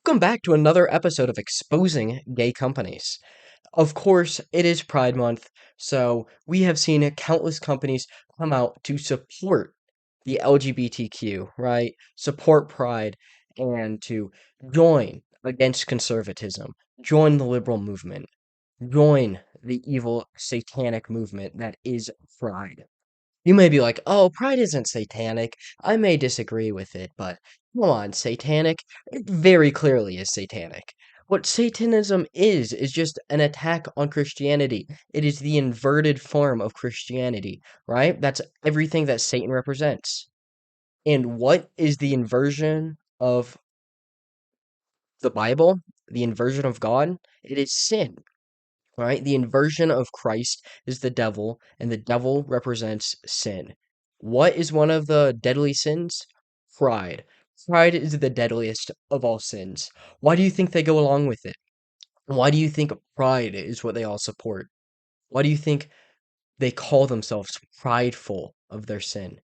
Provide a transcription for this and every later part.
Welcome back to another episode of Exposing Gay Companies. Of course, it is Pride Month, so we have seen countless companies come out to support the LGBTQ, right? Support Pride and to join against conservatism, join the liberal movement, join the evil satanic movement that is Pride. You may be like, oh, pride isn't satanic. I may disagree with it, but come on, satanic? It very clearly is satanic. What Satanism is just an attack on Christianity. It is the inverted form of Christianity, right? That's everything that Satan represents. And what is the inversion of the Bible? The inversion of God? It is sin. Right? The inversion of Christ is the devil, and the devil represents sin. What is one of the deadly sins? Pride. Pride is the deadliest of all sins. Why do you think they go along with it? Why do you think pride is what they all support? Why do you think they call themselves prideful of their sin?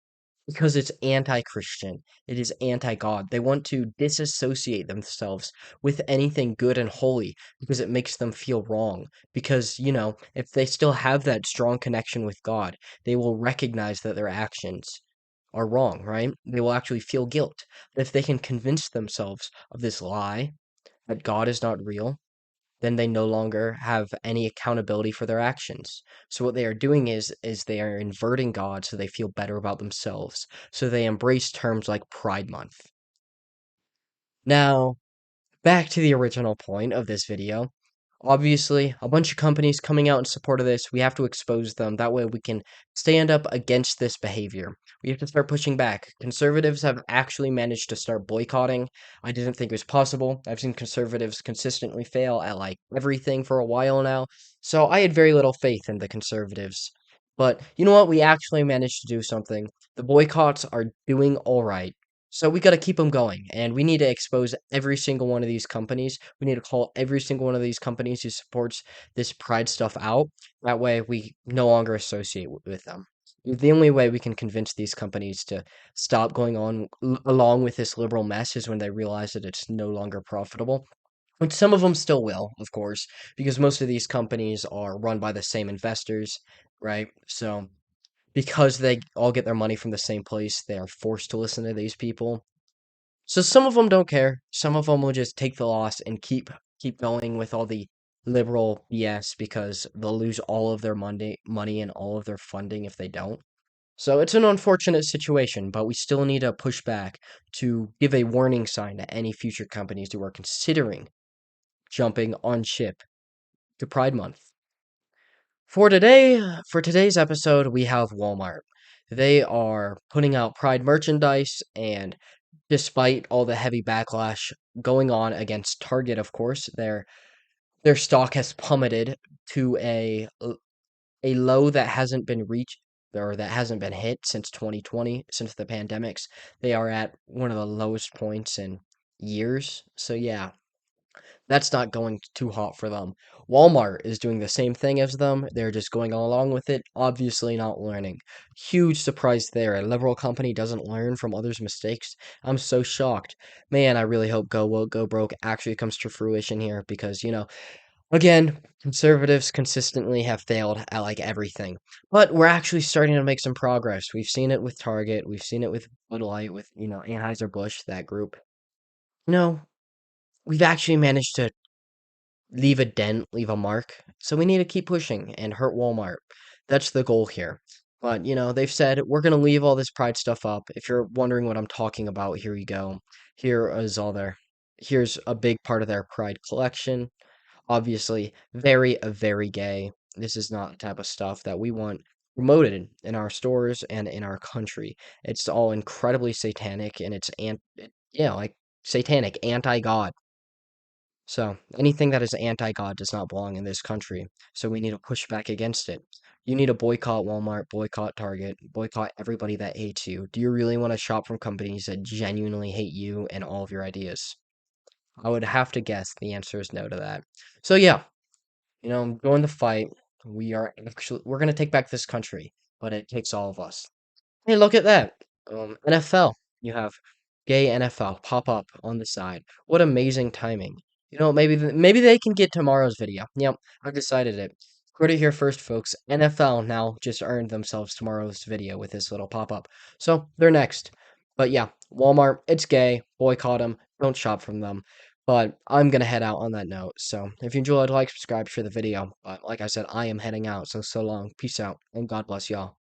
Because it's anti-Christian. It is anti-God. They want to disassociate themselves with anything good and holy because it makes them feel wrong. Because, if they still have that strong connection with God, they will recognize that their actions are wrong, right? They will actually feel guilt. But if they can convince themselves of this lie that God is not real, then they no longer have any accountability for their actions. So what they are doing is they are inverting God so they feel better about themselves. So they embrace terms like Pride Month. Now, back to the original point of this video. Obviously, a bunch of companies coming out in support of this. We have to expose them. That way we can stand up against this behavior. We have to start pushing back. Conservatives have actually managed to start boycotting. I didn't think it was possible. I've seen conservatives consistently fail at like everything for a while now. So I had very little faith in the conservatives. But you know what? We actually managed to do something. The boycotts are doing all right. So we got to keep them going, and we need to expose every single one of these companies. We need to call every single one of these companies who supports this pride stuff out. That way, we no longer associate with them. The only way we can convince these companies to stop going on along with this liberal mess is when they realize that it's no longer profitable. Which some of them still will, of course, because most of these companies are run by the same investors, right? So because they all get their money from the same place, they are forced to listen to these people. So some of them don't care. Some of them will just take the loss and keep going with all the liberal BS because they'll lose all of their money and all of their funding if they don't. So it's an unfortunate situation, but we still need to push back to give a warning sign to any future companies who are considering jumping on ship to Pride Month. For today's episode, we have Walmart. They are putting out Pride merchandise, and despite all the heavy backlash going on against Target, of course, their stock has plummeted to a low that hasn't been reached or that hasn't been hit since 2020, since the pandemics. They are at one of the lowest points in years. So yeah, that's not going too hot for them. Walmart is doing the same thing as them. They're just going along with it, obviously not learning. Huge surprise there. A liberal company doesn't learn from others' mistakes. I'm so shocked. Man, I really hope Go Woke, Go Broke actually comes to fruition here because, again, conservatives consistently have failed at like everything. But we're actually starting to make some progress. We've seen it with Target, we've seen it with Bud Light, with, Anheuser-Busch, that group. No, we've actually managed to leave a dent, leave a mark. So we need to keep pushing and hurt Walmart. That's the goal here. But, they've said we're going to leave all this pride stuff up. If you're wondering what I'm talking about, here you go. Here's a big part of their pride collection. Obviously, very gay. This is not the type of stuff that we want promoted in our stores and in our country. It's all incredibly satanic and like satanic, anti-God. So anything that is anti-God does not belong in this country. So we need to push back against it. You need to boycott Walmart, boycott Target, boycott everybody that hates you. Do you really want to shop from companies that genuinely hate you and all of your ideas? I would have to guess the answer is no to that. So yeah, join the fight. We're gonna take back this country, but it takes all of us. Hey, look at that. NFL. You have Gay NFL pop up on the side. What amazing timing. Maybe they can get tomorrow's video. Yep, I've decided it. Heard it here first, folks. NFL now just earned themselves tomorrow's video with this little pop up. So they're next. But yeah, Walmart, it's gay. Boycott them. Don't shop from them. But I'm gonna head out on that note. So if you enjoyed, like, subscribe, share the video. But like I said, I am heading out. So long. Peace out. And God bless y'all.